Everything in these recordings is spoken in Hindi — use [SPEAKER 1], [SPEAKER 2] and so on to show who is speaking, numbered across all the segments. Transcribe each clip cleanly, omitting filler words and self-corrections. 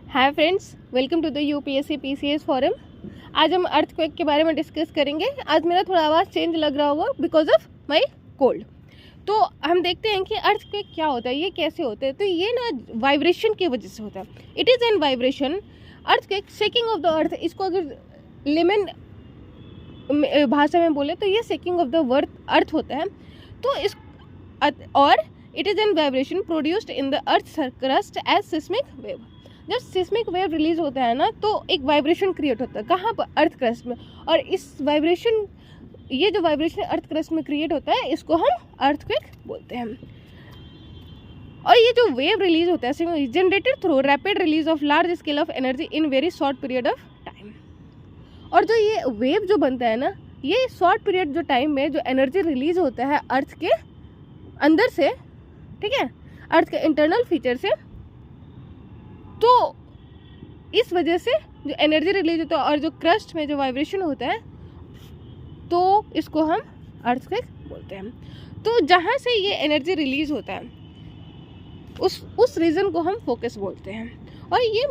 [SPEAKER 1] Hi friends, welcome to the UPSC PCS forum. आज हम अर्थक्वेक के बारे में डिस्कस करेंगे। आज मेरा थोड़ा आवाज़ चेंज लग रहा होगा बिकॉज ऑफ माय कोल्ड। तो हम देखते हैं कि अर्थक्वेक क्या होता है, ये कैसे होता है। तो ये ना वाइब्रेशन की वजह से होता है। It is an vibration. Earthquake shaking of the earth, इसको अगर लेमन भाषा में बोले तो ये शेकिंग ऑफ द अर्थ होता है। तो इस और it is an vibration produced in the earth crust as seismic wave. जब सिस्मिक वेव रिलीज होता है ना तो एक वाइब्रेशन क्रिएट होता है। कहाँ पर? अर्थ क्रस्ट में। और इस वाइब्रेशन, ये जो वाइब्रेशन अर्थ क्रस्ट में क्रिएट होता है, इसको हम अर्थक्वेक बोलते हैं। और ये जो वेव रिलीज होता है generated through rapid release of large scale of energy in very short period of time. और जो ये वेव जो बनता है ना, ये शॉर्ट पीरियड जो टाइम में जो एनर्जी रिलीज होता है अर्थ के अंदर से, ठीक है, अर्थ के इंटरनल फीचर से, तो इस वजह से जो एनर्जी रिलीज होता है और जो क्रस्ट में जो वाइब्रेशन होता है, तो इसको हम अर्थक्वेक बोलते हैं। तो जहाँ से ये एनर्जी रिलीज होता है उस रीजन को हम फोकस बोलते हैं। और ये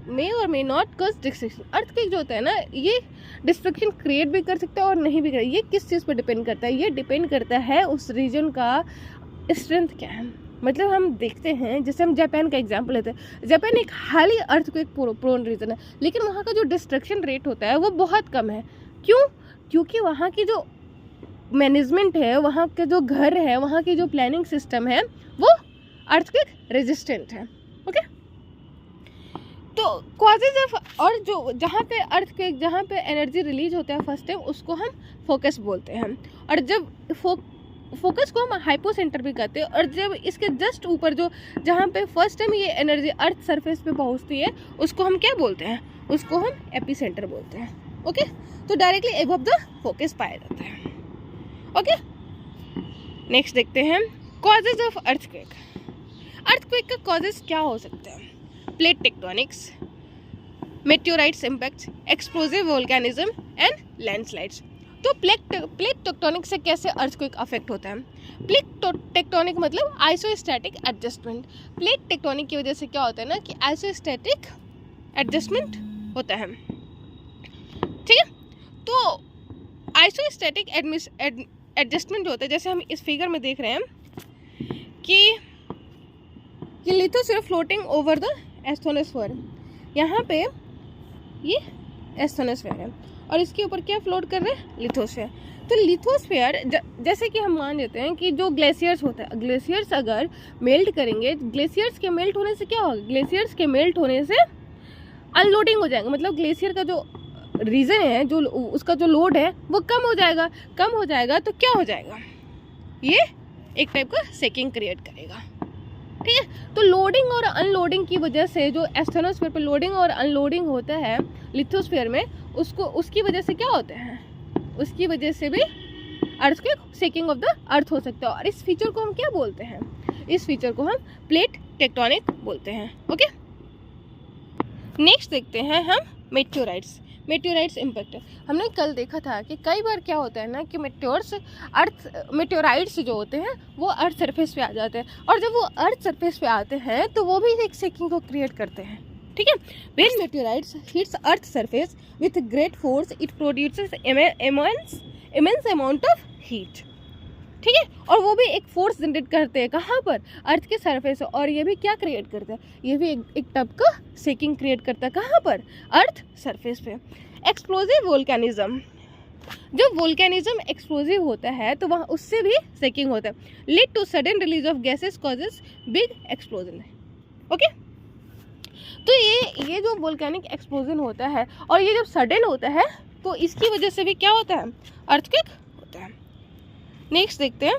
[SPEAKER 1] मे और may not cause destruction. Earthquake जो होता है ना, ये डिस्ट्रक्शन क्रिएट भी कर सकता है और नहीं भी कर। ये किस चीज़ पर डिपेंड करता है? ये डिपेंड करता है उस रीजन का स्ट्रेंथ क्या है। मतलब हम देखते हैं, जैसे हम जापान का एग्जांपल लेते हैं। जापान एक हाईली अर्थक्वेक प्रोन रीजन है, लेकिन वहाँ का जो डिस्ट्रक्शन रेट होता है वो बहुत कम है। क्यों? क्योंकि वहाँ की जो मैनेजमेंट है, वहाँ के जो घर है, वहाँ की जो प्लानिंग सिस्टम है, वो अर्थक्वेक रेजिस्टेंट है। ओके, तो कॉजेज ऑफ, और जो जहाँ पे अर्थक्वेक, जहाँ पे एनर्जी रिलीज होता है फर्स्ट टाइम, उसको हम फोकस बोलते हैं। और जब फोकस को हम हाइपो सेंटर भी कहते हैं। और जब इसके जस्ट ऊपर जो, जहाँ पे फर्स्ट टाइम ये एनर्जी अर्थ सरफेस पे पहुँचती है, उसको हम क्या बोलते हैं? उसको हम एपी सेंटर बोलते हैं। ओके, तो डायरेक्टली एबव द फोकस पाया जाता है। ओके, नेक्स्ट देखते हैं कॉजेज ऑफ अर्थक्वेक। अर्थक्वेक का कॉजेज क्या हो सकते हैं? Plate tectonics, meteorites impact, explosive volcanism and landslides. तो प्लेट टेक्टोनिक से कैसे अर्थक्वेक अफेक्ट होता है? प्लेट टेक्टोनिक मतलब आइसोस्टैटिक एडजस्टमेंट। प्लेट टेक्टोनिक की वजह से क्या होता है ना कि आइसोस्टैटिक एडजस्टमेंट होता है, ठीक है। तो आइसोस्टैटिक एडजस्टमेंट जो होता है, जैसे हम इस फिगर में देख रहे हैं कि लिथोस्फीयर फ्लोटिंग ओवर द एस्थोनोस्फीयर। यहाँ पे ये एस्थोनोस्फीयर है और इसके ऊपर क्या फ्लोट कर रहे हैं? लिथोस्फीयर। तो लिथोस्फीयर, जैसे कि हम मान लेते हैं कि जो ग्लेशियर्स होता है, ग्लेशियर्स अगर मेल्ट करेंगे, ग्लेशियर्स के मेल्ट होने से क्या होगा? ग्लेशियर्स के मेल्ट होने से अनलोडिंग हो जाएगा। मतलब ग्लेशियर का जो रीजन है, जो उसका जो लोड है, वो कम हो जाएगा। कम हो जाएगा तो क्या हो जाएगा? ये एक टाइप का शेकिंग क्रिएट करेगा, ठीक है। तो लोडिंग और अनलोडिंग की वजह से जो एस्थोनोस्फीयर पर लोडिंग और अनलोडिंग होता है लिथोस्फीयर में, उसकी वजह से क्या होता है? उसकी वजह से भी earthquake, shaking of the earth हो सकता है। और इस फीचर को हम क्या बोलते हैं? इस फीचर को हम प्लेट टेक्टोनिक बोलते हैं। ओके, नेक्स्ट देखते हैं हम मेटेओराइट्स इम्पैक्ट। हमने कल देखा था कि कई बार क्या होता है ना कि मेटेओराइट्स जो होते हैं वो अर्थ सरफेस पे आ जाते हैं। और जब वो अर्थ सरफेस पे आते हैं तो वो भी एक शेकिंग को क्रिएट करते हैं, ठीक है। When meteorites hits earth surface with great force, it produces immense amount of heat, ठीक है। और वो भी एक फोर्स जनरेट करते हैं। कहाँ पर? अर्थ के सरफेस। और ये भी क्या क्रिएट करता है? ये भी एक टाइप का शेकिंग क्रिएट करता है। कहाँ पर? अर्थ सरफेस पे। एक्सप्लोसिव वोल्केनिज्म, जब वोल्केनिज्म एक्सप्लोसिव होता है तो वहाँ उससे भी शेकिंग होता है। Lead to sudden release of gases causes big explosion. Okay, तो ये जो वोल्केनिक एक्सप्लोजन होता है और ये जब सडन होता है तो इसकी वजह से भी क्या होता है? अर्थक्वेक होता है। नेक्स्ट देखते हैं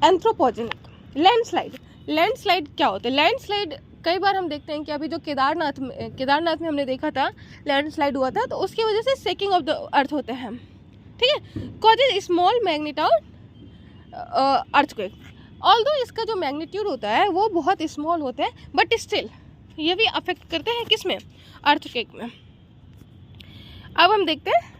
[SPEAKER 1] एंथ्रोपोजेनिक लैंडस्लाइड। लैंडस्लाइड क्या होता है? लैंडस्लाइड कई बार हम देखते हैं कि अभी जो केदारनाथ में हमने देखा था लैंडस्लाइड हुआ था, तो उसकी वजह से शेकिंग ऑफ द अर्थ होते हैं, ठीक है। Causes small magnitude earthquake. Although इसका जो मैग्नीट्यूड होता है वो बहुत स्मॉल होता है, बट स्टिल ये भी अफेक्ट करते हैं किसमें? अर्थक्वेक में। अब हम देखते हैं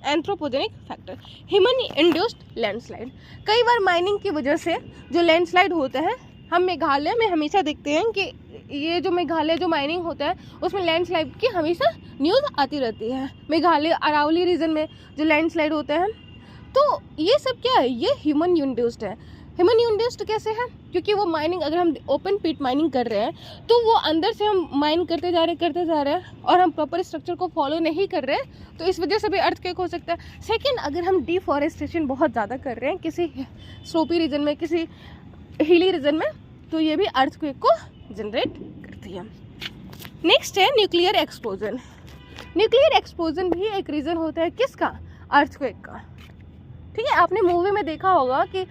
[SPEAKER 1] anthropogenic factor, human induced landslide. कई बार माइनिंग की वजह से जो लैंडस्लाइड होता है, हम मेघालय में हमेशा देखते हैं कि ये जो मेघालय जो माइनिंग होता है उसमें लैंडस्लाइड की हमेशा न्यूज़ आती रहती है। मेघालय अरावली रीजन में जो लैंडस्लाइड होते हैं, तो ये सब क्या है, ये ह्यूमन इंड्यूस्ड है। ह्यूमन इंड्यूस्ड कैसे है, क्योंकि वो माइनिंग, अगर हम ओपन पिट माइनिंग कर रहे हैं तो वो अंदर से हम माइन करते जा रहे हैं और हम प्रॉपर स्ट्रक्चर को फॉलो नहीं कर रहे हैं, तो इस वजह से भी अर्थक्वेक हो सकता है। सेकेंड, अगर हम डिफॉरेस्टेशन बहुत ज़्यादा कर रहे हैं किसी स्लोपी रीजन में, किसी हिली रीजन में, तो ये भी अर्थक्वेक को जनरेट करती है। नेक्स्ट है न्यूक्लियर एक्सप्लोजन। न्यूक्लियर एक्सप्लोजन भी एक रीज़न होता है किसका, अर्थक्वेक का। ठीक है, आपने मूवी में देखा होगा कि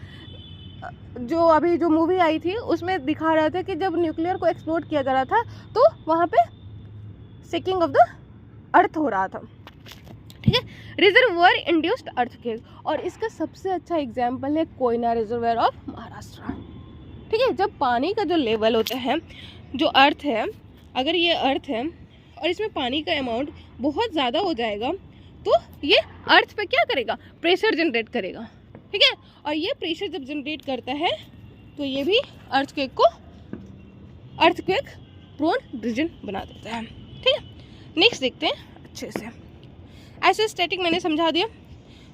[SPEAKER 1] जो अभी जो मूवी आई थी उसमें दिखा रहा था कि जब न्यूक्लियर को एक्सप्लोड किया जा रहा था तो वहाँ पे शेकिंग ऑफ द अर्थ हो रहा था। ठीक है, रिजर्वायर इंड्यूस्ड अर्थक्वेक, और इसका सबसे अच्छा एग्जाम्पल है कोयना रिजर्वायर ऑफ महाराष्ट्र। ठीक है, जब पानी का जो लेवल होता है, जो अर्थ है, अगर ये अर्थ है और इसमें पानी का अमाउंट बहुत ज़्यादा हो जाएगा तो ये अर्थ पे क्या करेगा, प्रेशर जनरेट करेगा। ठीक है, और ये प्रेशर जब जनरेट करता है तो ये भी अर्थक्वेक को अर्थक्वेक प्रोन रीजन बना देता है। ठीक है, नेक्स्ट देखते हैं अच्छे से। आइसोस्टैटिक मैंने समझा दिया।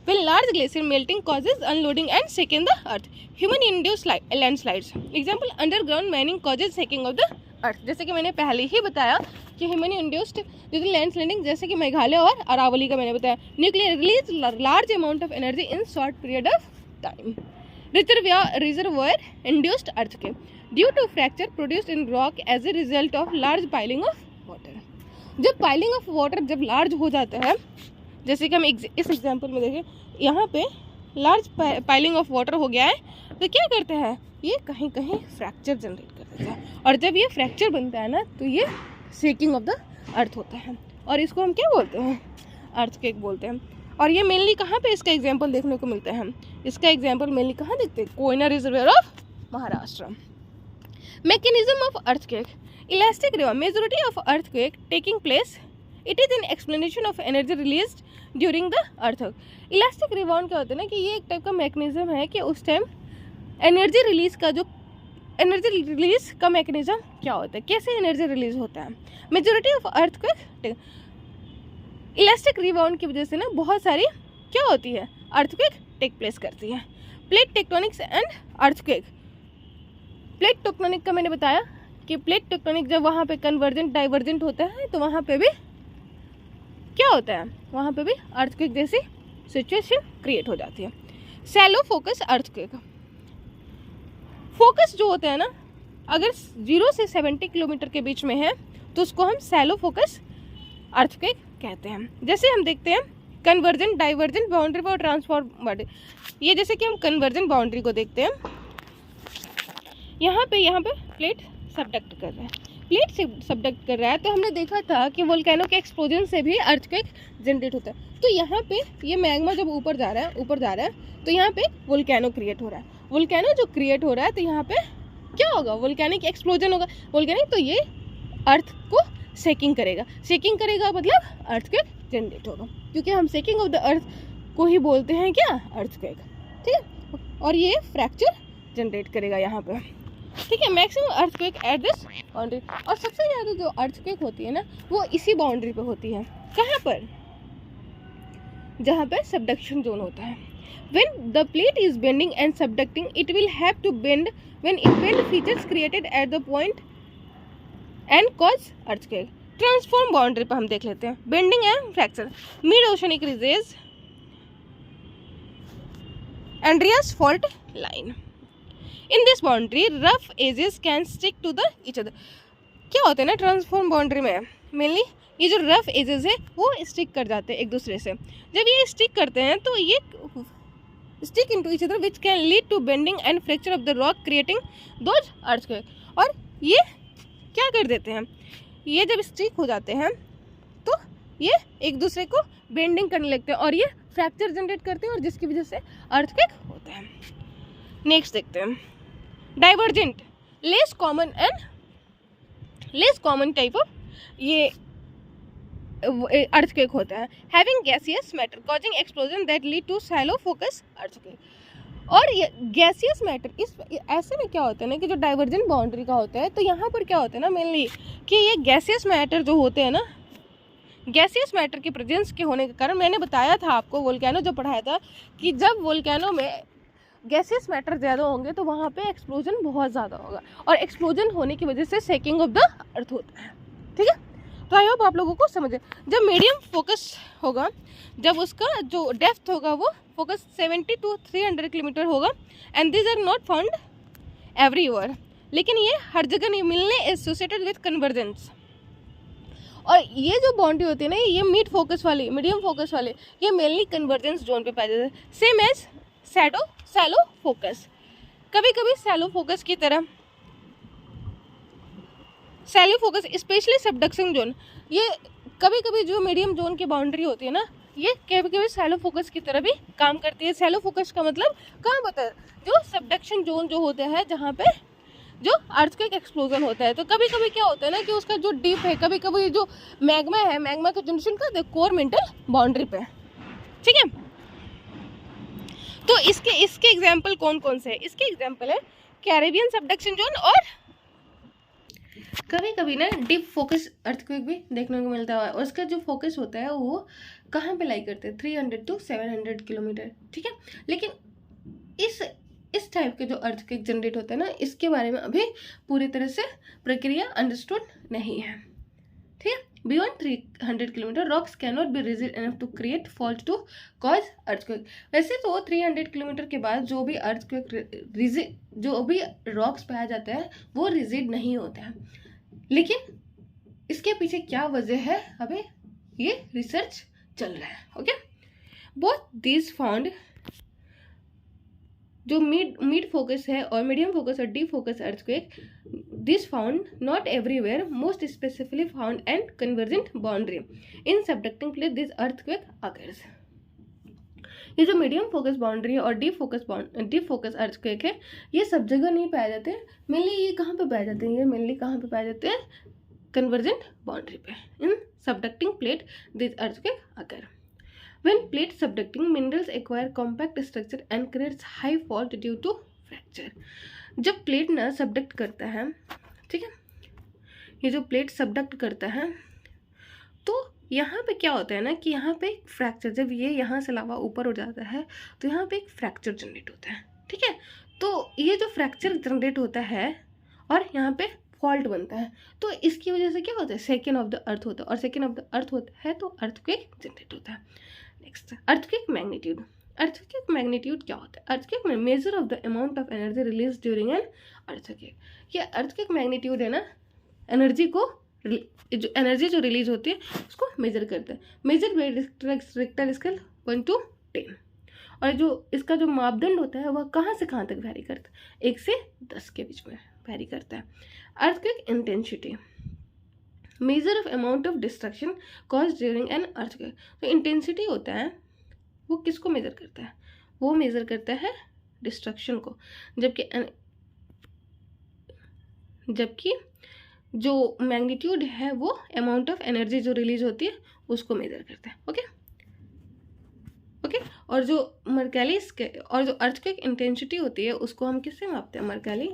[SPEAKER 1] When large glacier melting causes unloading and shaking the earth. Human induced landslides. Example, underground mining causes shaking of the earth. जैसे कि मैंने पहले ही बताया कि ह्यूमन इंड्यूस्ड जो लैंडस्लाइडिंग, जैसे कि मेघालय और अरावली का मैंने बताया। Nuclear release large amount of energy in short period of time. Reservoir induced earthquake due to fracture produced in rock as a result of large piling of water. जब पाइलिंग ऑफ वाटर जब लार्ज हो जाता है, जैसे कि हम इस एग्जाम्पल में देखें, यहाँ पे लार्ज पाइलिंग ऑफ वाटर हो गया है, तो क्या करते हैं, ये कहीं कहीं फ्रैक्चर जनरेट कर देता है, और जब ये फ्रैक्चर बनता है ना तो ये शेकिंग ऑफ द अर्थ होता है, और इसको हम क्या बोलते हैं, अर्थक्वेक बोलते हैं। और ये मेनली कहाँ पे इसका एग्जाम्पल देखने को मिलता है, इसका एग्जाम्पल मेनली कहाँ देखते हैं, Koyna reservoir of Maharashtra. Mechanism of earthquake, elastic river, majority of earthquake taking place, it is an explanation of energy release during the earthquake. Elastic rebound क्या होता है ना, कि ये एक टाइप का मैकेनिज्म है कि उस टाइम एनर्जी रिलीज का जो एनर्जी रिलीज का मैकेनिज्म क्या होता है, कैसे एनर्जी रिलीज होता है। Majority of earthquake, elastic rebound की वजह से ना बहुत सारी क्या होती है, अर्थक्वेक टेक प्लेस करती है। Plate tectonics and earthquake. Plate tectonic का मैंने बताया कि प्लेट टेक्टोनिक जब वहाँ पे कन्वर्जेंट डाइवर्जेंट होता है तो वहाँ पे भी क्या होता है, वहाँ पे भी अर्थक्वेक जैसी सिचुएशन क्रिएट हो जाती है। शैलो फोकस अर्थक्वेक, फोकस जो होता है ना, अगर 0 से 70 किलोमीटर के बीच में है तो उसको हम शैलो फोकस अर्थक्वेक कहते हैं। जैसे हम देखते हैं कन्वर्जेंट डाइवर्जेंट बाउंड्री और ट्रांसफॉर्म बाउंड्री। ये जैसे कि हम कन्वर्जेंट बाउंड्री को देखते हैं, यहाँ पे प्लेट सबडक्ट कर रहा है, प्लेट से सबडक्ट कर रहा है, तो हमने देखा था कि वोल्केनो के एक्सप्लोजन से भी अर्थक्वेक जनरेट होता है। तो यहाँ पे ये मैग्मा जब ऊपर जा रहा है तो यहाँ पे वोल्केनो क्रिएट हो रहा है। वोल्केनो जो क्रिएट हो रहा है तो यहाँ पे क्या होगा, वोल्केनिक एक्सप्लोजन होगा। वोल्केनिक, तो ये अर्थ को शेकिंग करेगा मतलब अर्थक्वेक जनरेट होगा, क्योंकि हम शेकिंग ऑफ द अर्थ को ही बोलते हैं क्या, अर्थक्वेक। ठीक है, और ये फ्रैक्चर जनरेट करेगा यहाँ पे। ठीक है, maximum earthquake at this boundary, और सबसे ज़्यादा जो अर्थक्वेक होती है ना वो इसी बाउंड्री पे होती है। कहाँ पर, जहाँ पे सबडक्शन जोन होता है। When the plate is bending and subducting, it will have to bend when it bend features created at the point and cause earthquake. Transform boundary पर हम देख लेते हैं, bending and fracture. Mid oceanic ridges, Andreas fault line. In this boundary rough edges can stick to the each other. क्या होता है ना ट्रांसफॉर्म बाउंड्री में, मेनली ये जो रफ एजेस है वो स्टिक कर जाते हैं एक दूसरे से। जब ये स्टिक करते हैं तो ये stick into each other which can lead to bending and fracture of the rock creating those earthquake. और ये क्या कर देते हैं, ये जब स्टिक हो जाते हैं तो ये एक दूसरे को बेंडिंग करने लगते हैं और ये फ्रैक्चर जनरेट करते हैं, और जिसकी वजह से अर्थक्वेक होता है। नेक्स्ट देखते हैं divergent, less common type of ये अर्थक्वेक होता है। Having gaseous matter causing explosion that lead to shallow focus earthquake. और ये गैसियस मैटर, इस ऐसे में क्या होता है ना कि जो डाइवर्जेंट बाउंड्री का होता है, तो यहाँ पर क्या होता है ना मेनली कि ये गैसियस मैटर जो होते हैं ना, गैसियस मैटर के प्रेजेंस के होने के कारण, मैंने बताया था आपको वोल्केनो जो पढ़ाया था कि जब वोल्केनो में गैसियस मैटर ज़्यादा होंगे तो वहाँ पे एक्सप्लोजन बहुत ज़्यादा होगा, और एक्सप्लोजन होने की वजह से शेकिंग ऑफ द अर्थ होता है। ठीक है, तो आई होप आप लोगों को समझे। जब मीडियम फोकस होगा, जब उसका जो डेप्थ होगा वो फोकस 70 to 300 किलोमीटर होगा, and this are not found everywhere, लेकिन ये हर जगह नहीं मिलने एसोसिएटेड विद कन्वर्जेंस। और ये जो बाउंड्री होती है ना, ये मिड फोकस वाली, मीडियम फोकस वाले, ये मेनली कन्वर्जेंस जोन पे पाए जाते हैं, सेम एज सैलो फोकस। कभी कभी सैलो फोकस की तरह, shallow focus specially subduction zone, ये कभी कभी जो मीडियम जोन की बाउंड्री होती है ना, ये कभी कभी सैलो फोकस की तरह भी काम करती है। सैलो फोकस का मतलब कहाँ पता है, जो सबडक्शन जोन जो होता है, जहाँ पे जो अर्थक्वेक एक्सप्लोजन होता है। तो कभी कभी क्या होता है ना कि उसका जो डीप है, कभी कभी जो मैग्मा है, मैग्मा का जनरेशन करते हैं कोर मेंटल बाउंड्री पे। ठीक है, तो इसके एग्जाम्पल कौन कौन से है? इसके एग्जाम्पल है कैरेबियन सबडक्शन जोन, और कभी कभी ना डीप फोकस अर्थक्वेक भी देखने को मिलता है। उसका जो फोकस होता है वो कहाँ पे लाई करते हैं, 300 to 700 किलोमीटर। ठीक है, लेकिन इस टाइप के जो अर्थक्वेक जनरेट होता है ना, इसके बारे में अभी पूरी तरह से प्रक्रिया अंडरस्टूड नहीं है। ठीक है, beyond 300 kilometre rocks can not be rigid enough to create fault to cause earthquake. वैसे तो 300 किलोमीटर के बाद जो भी अर्थक्वेक रिजिड, जो भी रॉक्स पाया जाता है वो रिजिड नहीं होता है, लेकिन इसके पीछे क्या वजह है, अभी ये रिसर्च चल रहा है। ओके, बोथ दिस फाउंड, जो मिड फोकस है और मीडियम फोकस और deep focus earthquake, this found not everywhere, most specifically found and convergent boundary in subducting plate this earthquake occurs. ये जो मीडियम फोकस बाउंड्री है और डीप फोकस अर्थक्वेक है, ये सब जगह नहीं पाए जाते हैं। मेनली ये कहाँ पे पाए जाते हैं, ये मेनली कहाँ पे पाए जाते हैं, कन्वर्जेंट बाउंड्री पे। In subducting plate this earthquake occur. When plate subducting, minerals acquire compact structure and creates high fault due to fracture. जब प्लेट ना सबडक्ट करता है, ठीक है, ये जो प्लेट सबडक्ट करता है, तो यहाँ पे क्या होता है ना कि यहाँ पे एक फ्रैक्चर, जब ये यहाँ से लावा ऊपर हो जाता है तो यहाँ पे एक फ्रैक्चर जनरेट होता है। ठीक है, तो ये जो फ्रैक्चर जनरेट होता है और यहाँ पे फॉल्ट बनता है, तो इसकी वजह से क्या होता है, सेकेंड ऑफ द अर्थ होता है, और सेकेंड ऑफ द अर्थ होता है तो अर्थक्वेक जनरेट होता है। Next, earthquake magnitude. Earthquake magnitude क्या होता है? अर्थक्वेक में measure of the amount of energy release during an earthquake. ये अर्थक्वेक मैग्नीट्यूड है ना, एनर्जी को, जो एनर्जी जो रिलीज होती है उसको मेजर करता है। Measure by Richter scale 1 to 10, और जो इसका जो मापदंड होता है वह कहाँ से कहाँ तक वैरी करता है, 1 से 10 के बीच में वैरी करता है। Earthquake intensity, measure of amount of destruction cause during an earthquake. तो इंटेंसिटी होता है वो किसको मेजर करता है, वो मेजर करता है डिस्ट्रक्शन को, जबकि जो मैग्नीट्यूड है वो अमाउंट ऑफ एनर्जी जो रिलीज होती है उसको मेजर करता है। ओके, और जो मर्कैली और जो अर्थक्वेक इंटेंसिटी होती है उसको हम किससे मापते हैं, मर्कैली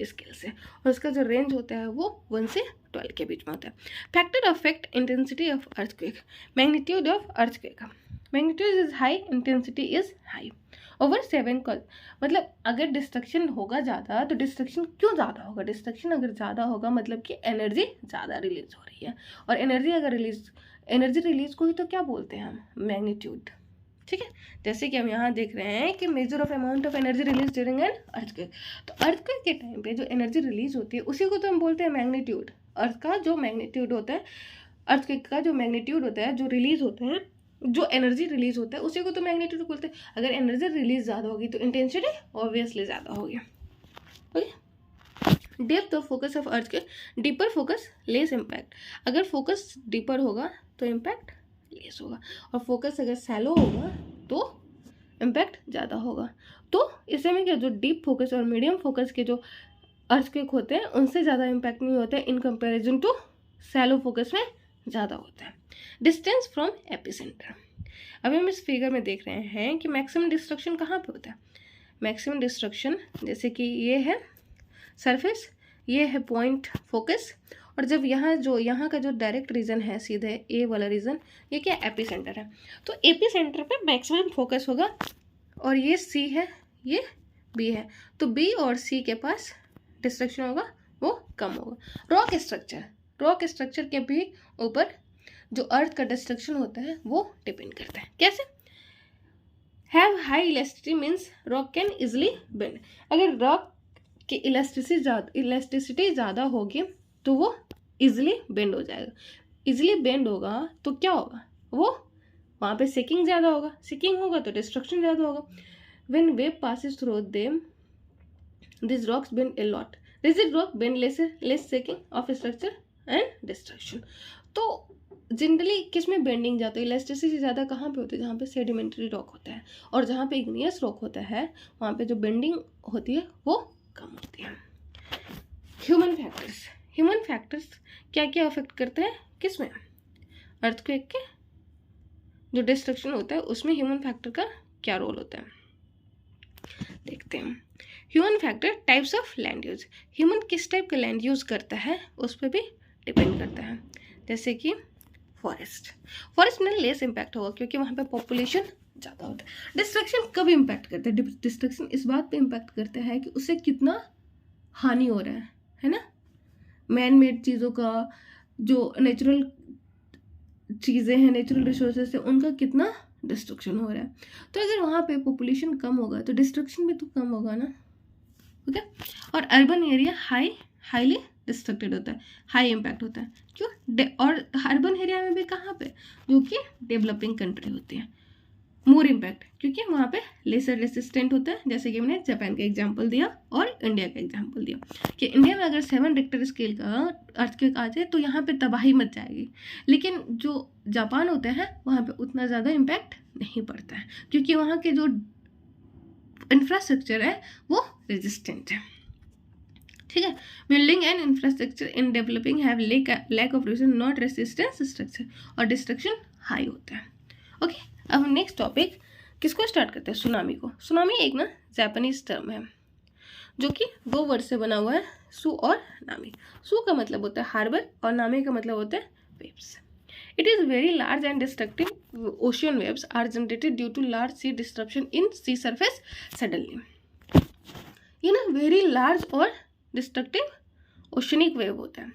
[SPEAKER 1] स्केल से, और उसका जो रेंज होता है वो 1 से 12 के बीच में होता है। Factor affect intensity of earthquake, magnitude of earthquake, magnitude is high, intensity is high over 7 cause. मतलब अगर डिस्ट्रक्शन होगा ज़्यादा तो डिस्ट्रक्शन क्यों ज़्यादा होगा, डिस्ट्रक्शन अगर ज़्यादा होगा मतलब कि एनर्जी ज़्यादा रिलीज हो रही है, और एनर्जी अगर एनर्जी रिलीज को ही तो क्या बोलते हैं हम, मैग्नीट्यूड। ठीक है, जैसे कि हम यहाँ देख रहे हैं कि measure of amount of energy release during an earthquake, तो अर्थक्वेक के टाइम पे जो एनर्जी रिलीज होती है उसी को तो हम बोलते हैं मैग्नीट्यूड। अर्थ का जो मैग्नीट्यूड होता है, अर्थक्वेक का जो मैग्नीट्यूड होता है, जो रिलीज होता है, जो एनर्जी रिलीज होता है उसी को तो मैग्नीट्यूड बोलते हैं। अगर एनर्जी रिलीज ज़्यादा होगी तो इंटेंसिटी ऑब्वियसली ज़्यादा होगी। Okay, depth of focus of earthquake, deeper focus less impact. अगर फोकस डीपर होगा तो इम्पैक्ट लेस होगा, और फोकस अगर सैलो होगा तो इम्पैक्ट ज़्यादा होगा। तो इससे में क्या, जो डीप फोकस और मीडियम फोकस के जो अर्थक्वेक होते हैं उनसे ज़्यादा इम्पैक्ट नहीं होता है in comparison to shallow focus में ज़्यादा होता है। डिस्टेंस फ्रॉम एपिसेंटर, अभी हम इस फिगर में देख रहे हैं कि मैक्सिमम डिस्ट्रक्शन कहाँ पे होता है, मैक्सिमम डिस्ट्रक्शन, जैसे कि ये है सरफेस, ये है पॉइंट फोकस, और जब यहाँ का जो डायरेक्ट रीजन है सीधे ए वाला रीजन, ये क्या एपी सेंटर है, तो एपी सेंटर पे मैक्सिमम फोकस होगा। और ये सी है, ये बी है, तो बी और सी के पास डिस्ट्रक्शन होगा वो कम होगा। रॉक स्ट्रक्चर के भी ऊपर जो अर्थ का डिस्ट्रक्शन होता है वो डिपेंड करता है। कैसे? Have high elasticity means rock can easily bend. अगर रॉक की इलास्टिसिटी ज़्यादा होगी तो वो इजिली बेंड हो जाएगा। इजिली बेंड होगा तो क्या होगा, वो वहाँ पे सेकिंग ज़्यादा होगा, सेकिंग होगा तो डिस्ट्रक्शन ज़्यादा होगा। When wave passes through them this rocks bend a lot, rigid rock bend less shaking of structure and destruction. तो जनरली किस में बेंडिंग जाता है, इलास्टिसिटी ज़्यादा कहाँ पे होती है, जहाँ पे सेडिमेंट्री रॉक होता है, और जहाँ पे इग्नियस रॉक होता है वहाँ पे जो बेंडिंग होती है वो कम होती है। ह्यूमन फैक्टर्स क्या क्या अफेक्ट करते हैं, किस में, अर्थक्वेक के जो डिस्ट्रक्शन होता है उसमें ह्यूमन फैक्टर का क्या रोल होता है, देखते हैं। Human factor, types of land use, human किस टाइप का लैंड यूज करता है उस पर भी डिपेंड करता है। जैसे कि फॉरेस्ट में लेस इम्पैक्ट होगा क्योंकि वहाँ पे पॉपुलेशन ज़्यादा होता है। डिस्ट्रक्शन कब इम्पैक्ट करता है, डिस्ट्रक्शन इस बात पे इम्पैक्ट करता है कि उससे कितना हानि हो रहा है ना, मैन मेड चीज़ों का, जो नेचुरल चीज़ें हैं, नेचुरल रिसोर्सेज है, उनका कितना डिस्ट्रक्शन हो रहा है। तो अगर वहाँ पे पॉपुलेशन कम होगा तो डिस्ट्रक्शन भी तो कम होगा ना, ओके। और अर्बन एरिया हाईली डिस्ट्रक्टेड होता है, हाई इम्पैक्ट होता है, क्यों, और अर्बन एरिया में भी कहाँ पे, जो कि डेवलपिंग कंट्री होती है, मोर इम्पैक्ट क्योंकि वहाँ पे लेसर रेसिस्टेंट होता है। जैसे कि मैंने जापान का एग्जांपल दिया और इंडिया का एग्जांपल दिया कि इंडिया में अगर 7 रिक्टर स्केल का अर्थक्वेक आ जाए तो यहाँ पे तबाही मच जाएगी, लेकिन जो जापान होता है वहाँ पे उतना ज़्यादा इम्पैक्ट नहीं पड़ता है क्योंकि वहाँ के जो इंफ्रास्ट्रक्चर है वो रेजिस्टेंट है, ठीक है। Building and infrastructure in developing have lack of region not resistance structure, और डिस्ट्रक्शन हाई होता है, ओके। अब हम नेक्स्ट टॉपिक किसको स्टार्ट करते हैं, सुनामी को। सुनामी एक ना जापानीज टर्म है जो कि 2 वर्ड से बना हुआ है, सु और नामी। सु का मतलब होता है हार्बर और नामी का मतलब होता है waves. It is very large and destructive ocean waves are generated due to large sea disruption in sea surface suddenly. ये ना वेरी लार्ज और डिस्ट्रक्टिव ओशनिक वेव होता है,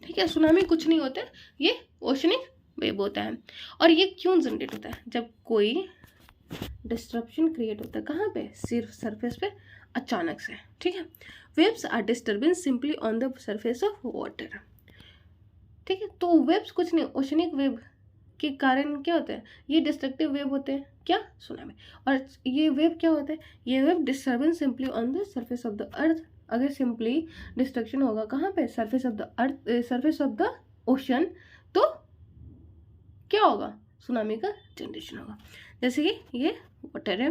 [SPEAKER 1] ठीक है। सुनामी कुछ नहीं होता है, ये ओशनिक वेव होता है। और ये क्यों जनरेट होता है, जब कोई डिस्ट्रप्शन क्रिएट होता है, कहाँ पे, सिर्फ सरफेस पे अचानक से, ठीक है। Waves are disturbance simply on the surface of water, ठीक है। तो वेव्स कुछ नहीं, ओशनिक वेव के कारण क्या होता है, ये डिस्ट्रक्टिव वेव होते हैं, क्या, सुनामी। और ये वेव क्या होता है, ये wave disturbance simply on the surface of the earth. अगर सिंपली डिस्ट्रक्शन होगा कहाँ पे, surface of the earth, surface of the ocean, तो क्या होगा, सुनामी का जनरेशन होगा। जैसे कि ये वाटर है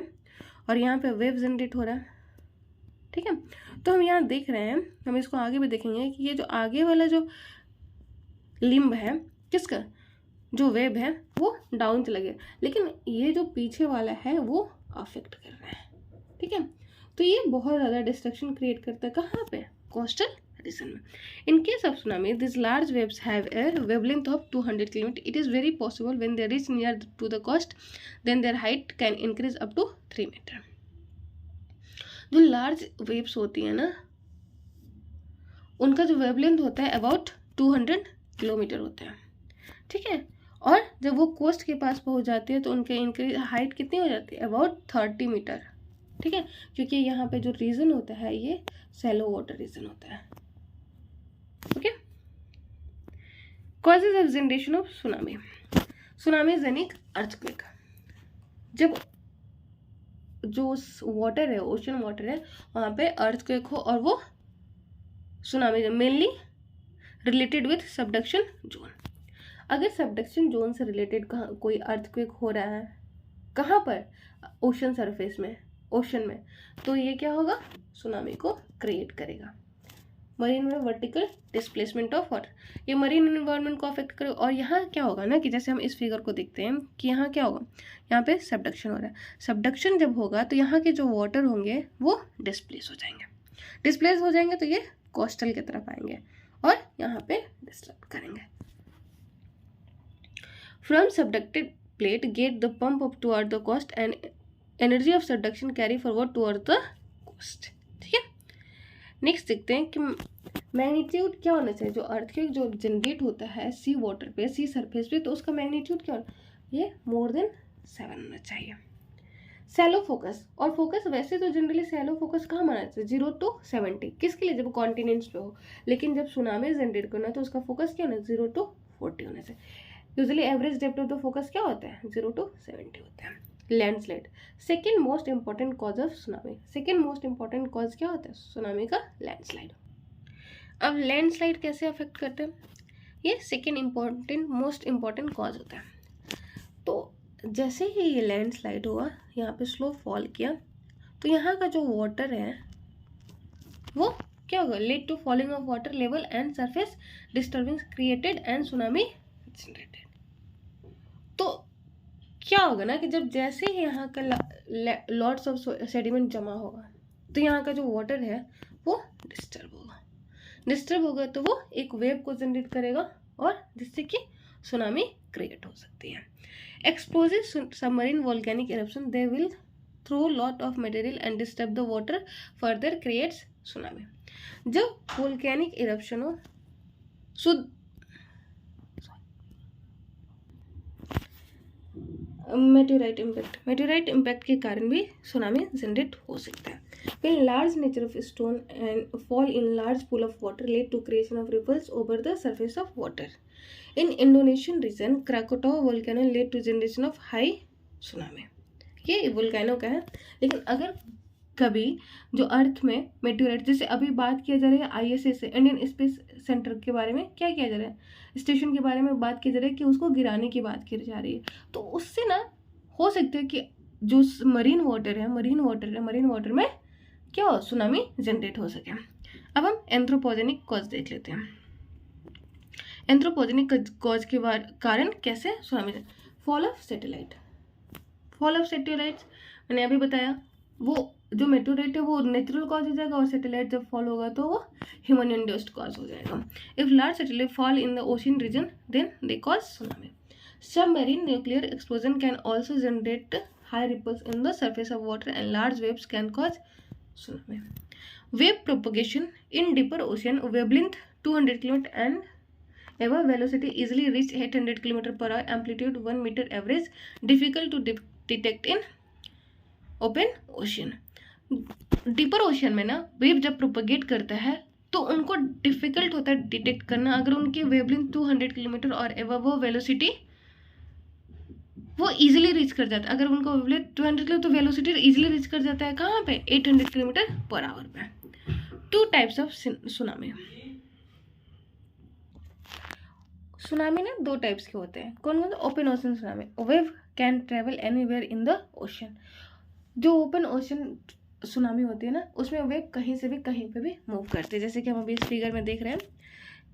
[SPEAKER 1] और यहाँ पे वेव जनरेट हो रहा है, ठीक है। तो हम यहाँ देख रहे हैं, हम इसको आगे भी देखेंगे कि ये जो आगे वाला जो लिम्ब है किसका, जो वेव है वो डाउन चला गया, लेकिन ये जो पीछे वाला है वो अफेक्ट कर रहा है, ठीक है। तो ये बहुत ज़्यादा डिस्ट्रक्शन क्रिएट करता है, कहाँ पे, कोस्टल रीजन में। In case of tsunami, these large waves have a wavelength of 200 km. It is very possible when they reach near to the coast, then their height can increase up to 3 meter. जो लार्ज वेव्स होती है ना, उनका जो वेवलेंथ होता है अबाउट 200 किलोमीटर होता है, ठीक है। और जब वो कोस्ट के पास पहुंच जाती है तो उनके इंक्रीज हाइट कितनी हो जाती है, अबाउट 30 मीटर, ठीक है। क्योंकि यहाँ पे जो रीजन होता है ये सैलो वाटर रीजन होता है, okay. Causes of generation of tsunami, tsunamigenic earthquake, जब जो वाटर है, ओशन वाटर है, वहाँ पे अर्थक्वेक हो और वो tsunami mainly related with subduction zone. अगर सबडक्शन जोन से रिलेटेड कोई अर्थक्वेक हो रहा है, कहाँ पर, ओशन सरफेस में, ओशन में, तो ये क्या होगा, सुनामी को क्रिएट करेगा, मरीन में वर्टिकल डिस्प्लेसमेंट ऑफ वाटर, ये मरीन इन्वायरमेंट को अफेक्ट करे। और यहाँ क्या होगा ना कि जैसे हम इस फिगर को देखते हैं कि यहाँ क्या होगा, यहाँ पे सबडक्शन हो रहा है। सबडक्शन जब होगा तो यहाँ के जो वाटर होंगे वो डिस्प्लेस हो जाएंगे। डिस्प्लेस हो जाएंगे तो ये कोस्टल की तरफ आएंगे और यहाँ पे डिस्टर्ब करेंगे। From subducted plate get the pump up toward the coast and energy of subduction carry forward toward the coast. ठीक है, नेक्स्ट देखते हैं कि मैग्नीट्यूड क्या होना चाहिए। जो अर्थक्वेक जो जनरेट होता है सी वाटर पे, सी सरफेस पे, तो उसका मैग्नीट्यूड क्या होना, ये मोर देन 7 होना चाहिए। सैलो फोकस, और फोकस वैसे तो जनरली सैलो फोकस कहाँ माना जाता है, 0 to 70, किसके लिए, जब कॉन्टिनेंट्स पे हो। लेकिन जब सुनामी जनरेट करना है तो उसका फोकस क्या होना है, 0 to 40 होना चाहिए। Usually average depth of the focus क्या होता है, 0 to 70 होता है। Landslide, second most important cause of tsunami. Second most important cause क्या होता है सुनामी का, लैंडस्लाइड। अब लैंडस्लाइड कैसे अफेक्ट करते हैं, ये second important most important cause होता है। तो जैसे ही ये लैंडस्लाइड हुआ, यहाँ पे स्लो फॉल किया, तो यहाँ का जो वाटर है वो क्या होगा, led to falling of water level and surface disturbance created and tsunami generated. तो क्या होगा ना कि जब जैसे ही यहाँ का लॉट्स ऑफ सेडिमेंट जमा होगा तो यहाँ का जो वाटर है वो डिस्टर्ब होगा। डिस्टर्ब होगा तो वो एक वेव को जनरेट करेगा और जिससे कि सुनामी क्रिएट हो सकती है। Explosive submarine volcanic eruption they will throw lot of material and disturb the water further creates tsunami. जब वोल्केनिक इरप्शन हो मेटेराइट इम्पैक्ट के कारण भी सुनामी जनरेट हो सकता है। When large nature of stone and fall in large pool of water lead to creation of ripples over the surface of water. In Indonesian region, Krakatoa volcano led to generation of high tsunami. ये वोल्केनो का है। लेकिन अगर कभी जो अर्थ में मेटेराइट, जैसे अभी बात किया जा रही है ISS से, इंडियन स्पेस सेंटर के बारे में क्या किया जा रहा है, स्टेशन के बारे में बात की जा रही है कि उसको गिराने की बात की जा रही है, तो उससे ना हो सकता है कि जो मरीन वाटर में क्या हो, सुनामी जनरेट हो सके। अब हम एंथ्रोपोजेनिक कॉज देख लेते हैं। एंथ्रोपोजेनिक कॉज के कारण कैसे सुनामी, फॉल ऑफ सैटेलाइट्स मैंने अभी बताया, वो जो मेटेराइट है वो नेचुरल कॉज हो जाएगा और सैटेलाइट जब फॉल होगा तो वो ह्यूमन इंड्यूस्ड कॉज हो जाएगा। If large satellite fall in the ocean region then they cause tsunami. Submarine nuclear explosion can also generate high ripples in the surface of water and large waves can cause tsunami. Wave propagation in deeper ocean, wavelength 200 km and above, velocity easily reach 800 km per hour, amplitude 1 meter average, difficult to detect in open ocean. Deeper ocean में ना वेव जब प्रोपगेट करता है तो उनको डिफिकल्ट होता है डिटेक्ट करना। अगर उनकी वेवलेंथ 200 किलोमीटर और एबव वो वेलोसिटी वो इजीली रीच कर जाता है। अगर उनको वेवलेंथ 200 किलो तो वेलोसिटी इजीली रीच कर जाता है कहाँ पे, 800 किलोमीटर पर आवर पे। 2 टाइप्स ऑफ सुनामी। सुनामी ना 2 टाइप्स के होते हैं। कौन कौन? Open ocean tsunami, wave can travel anywhere in the ocean. जो ओपन ओशन सुनामी होती है ना उसमें वेव कहीं से भी कहीं पे भी मूव करती है। जैसे कि हम अभी इस फिगर में देख रहे हैं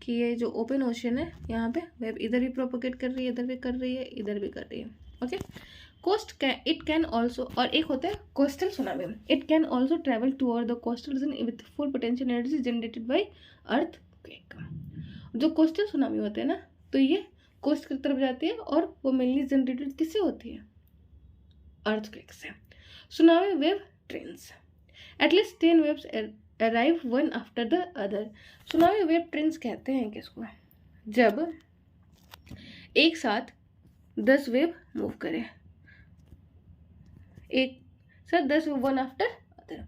[SPEAKER 1] कि ये जो ओपन ओशन है यहाँ पे वेव इधर भी प्रोपोगेट कर रही है, इधर भी कर रही है, इधर भी कर रही है। ओके, इट कैन ऑल्सो, और एक होता है coastal tsunami. It can also travel toward the coastal region with full potential energy generated by earthquake. जो कोस्टल सुनामी होते हैं ना तो ये कोस्ट की तरफ जाती है और वो मेनली जनरेटेड किससे होती है, अर्थक्वेक से। Tsunami wave trains, at least 10 waves arrive one after the other. Tsunami wave trains कहते हैं किसको, जब एक साथ 10 वेव मूव करे, एक साथ 10 one after other.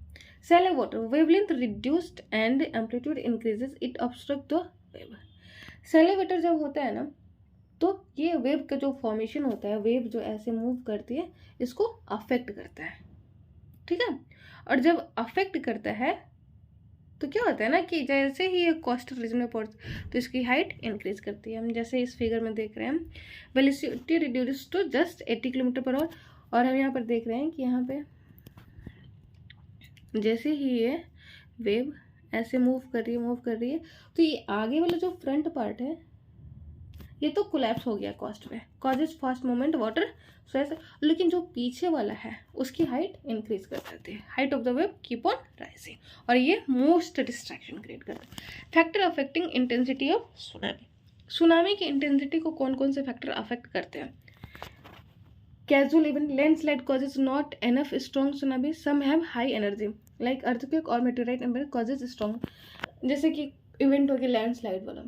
[SPEAKER 1] Shallow water, wavelength reduced and amplitude increases, it obstruct the wave. Shallow water जब होता है ना तो ये वेव का जो फॉर्मेशन होता है, वेव जो ऐसे मूव करती है इसको अफेक्ट करता है, ठीक है। और जब अफेक्ट करता है तो क्या होता है ना कि जैसे ही ये कोस्टल रीजन में पहुंचती तो इसकी हाइट इंक्रीज करती है। हम जैसे इस फिगर में देख रहे हैं velocity reduce to just 80 kilometre per hour, और हम यहाँ पर देख रहे हैं कि यहाँ पे जैसे ही ये वेव ऐसे मूव कर रही है, तो ये आगे वाला जो फ्रंट पार्ट है ये तो कोलैप्स हो गया कॉस्ट में, causes fast movement water so ऐसे, लेकिन जो पीछे वाला है उसकी हाइट इंक्रीज कर देती है, height of the wave keep on rising, और ये मोस्ट डिस्ट्रैक्शन क्रिएट करता है। Factor affecting intensity of tsunami, tsunami की इंटेंसिटी को कौन कौन से फैक्टर अफेक्ट करते हैं? Casual event, landslide causes not enough strong tsunami. Some have high energy, like earthquake or meteorite impact causes strong. जैसे कि इवेंट हो गया लैंडस्लाइड वाला,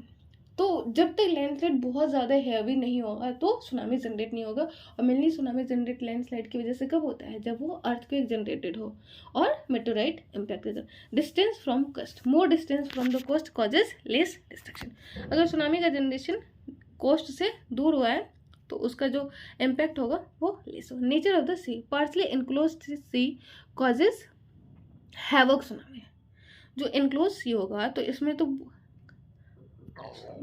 [SPEAKER 1] तो जब तक लैंडस्लाइड बहुत ज़्यादा हैवी नहीं होगा तो सुनामी जनरेट नहीं होगा। और मेनली सुनामी जनरेट लैंडस्लाइड की वजह से कब होता है? जब वो अर्थक्वेक जनरेटेड हो और meteorite impact. Distance from coast, more distance from the coast causes less destruction. अगर सुनामी का जनरेशन कोस्ट से दूर हुआ है तो उसका जो इम्पैक्ट होगा वो लेस होगा। Nature of the sea, partially enclosed sea causes havoc tsunami. जो इनक्लोज सी होगा तो इसमें तो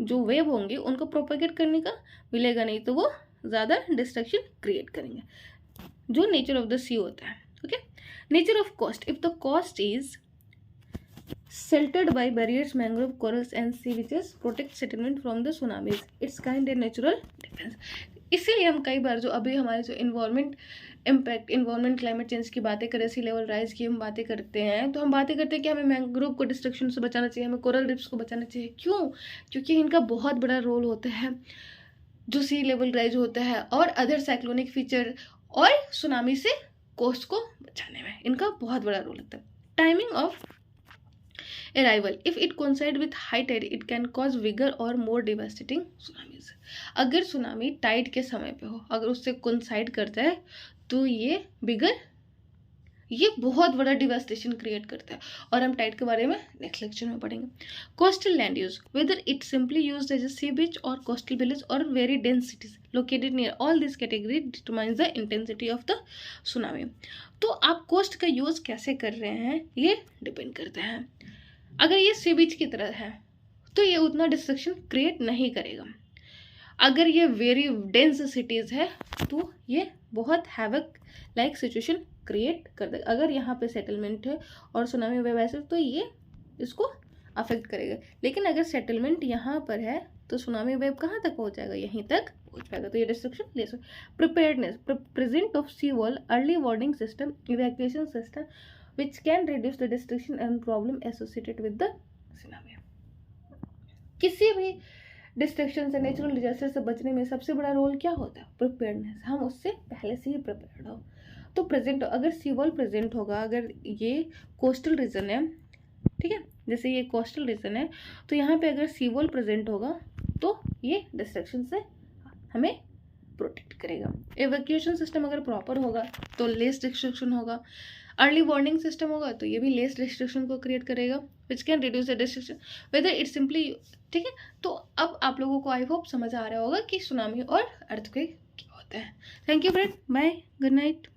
[SPEAKER 1] जो वेव होंगे उनको प्रोपेगेट करने का मिलेगा नहीं, तो वो ज़्यादा डिस्ट्रक्शन क्रिएट करेंगे, जो नेचर ऑफ द सी होता है। Okay, nature of coast, if the coast is sheltered by barriers, mangrove, corals and sea beaches protect settlement from the tsunamis. It's kind of natural defense. इसीलिए हम कई बार जो अभी हमारे जो environment impact, environment climate change की बातें करें, सी लेवल राइज की हम बातें करते हैं, तो हम बातें करते हैं कि हमें मैंग्रोव को डिस्ट्रक्शन से बचाना चाहिए, हमें कोरल रिफ्स को बचाना चाहिए। क्यों? क्योंकि इनका बहुत बड़ा रोल होता है जो सी लेवल राइज होता है और अदर साइक्लोनिक फीचर और सुनामी से कोस्ट को बचाने में इनका बहुत बड़ा रोल होता है। Timing of arrival, if it coincide with high tide it can cause bigger or more devastating tsunamis. अगर सुनामी टाइड के समय पे हो, अगर उससे कोइंसाइड करता है तो ये बहुत बड़ा डिवास्टेशन क्रिएट करता है, और हम टाइड के बारे में नेक्स्ट लेक्चर में पढ़ेंगे। Coastal land use, whether it simply used as a sea beach और कोस्टल विलेज और very dense cities located near, all this category determines the intensity of the tsunami. तो आप कोस्ट का यूज कैसे कर रहे हैं ये डिपेंड करता है। अगर ये सी बीच की तरह है तो ये उतना डिस्ट्रक्शन क्रिएट नहीं करेगा। अगर ये वेरी डेंस सिटीज़ है तो ये बहुत हैवक लाइक सिचुएशन क्रिएट कर देगा। अगर यहाँ पे सेटलमेंट है और सुनामी वेव ऐसे तो ये इसको अफेक्ट करेगा, लेकिन अगर सेटलमेंट यहाँ पर है तो सुनामी वेव कहाँ तक पहुँच जाएगा? यहीं तक पहुँच पाएगा, तो ये डिस्ट्रक्शन लेस हो। Preparedness, present of sea wall, early warning system, evacuation system which can reduce the destruction and problem associated with the tsunami. किसी भी डिस्ट्रक्शन से, नेचुरल डिजास्टर से बचने में सबसे बड़ा रोल क्या होता है? प्रिपेयर्डनेस, हम उससे पहले से ही प्रिपेयर्ड हो। तो प्रेजेंट, अगर सी वॉल प्रेजेंट होगा, अगर ये कोस्टल रीजन है, ठीक है, जैसे ये कोस्टल रीजन है, तो यहाँ पे अगर सी वॉल प्रेजेंट होगा तो ये डिस्ट्रक्शन से हमें प्रोटेक्ट करेगा। एवैक्यूएशन सिस्टम अगर प्रॉपर होगा तो लेस डिस्ट्रक्शन होगा। अर्ली वार्निंग सिस्टम होगा तो ये भी लेस डिस्ट्रक्शन को क्रिएट करेगा, which can reduce the destruction weather it simply. ठीक है, तो अब आप लोगों को आई होप समझ आ रहा होगा कि सुनामी और अर्थक्वेक क्या होता है। Thank you friend, bye, good night.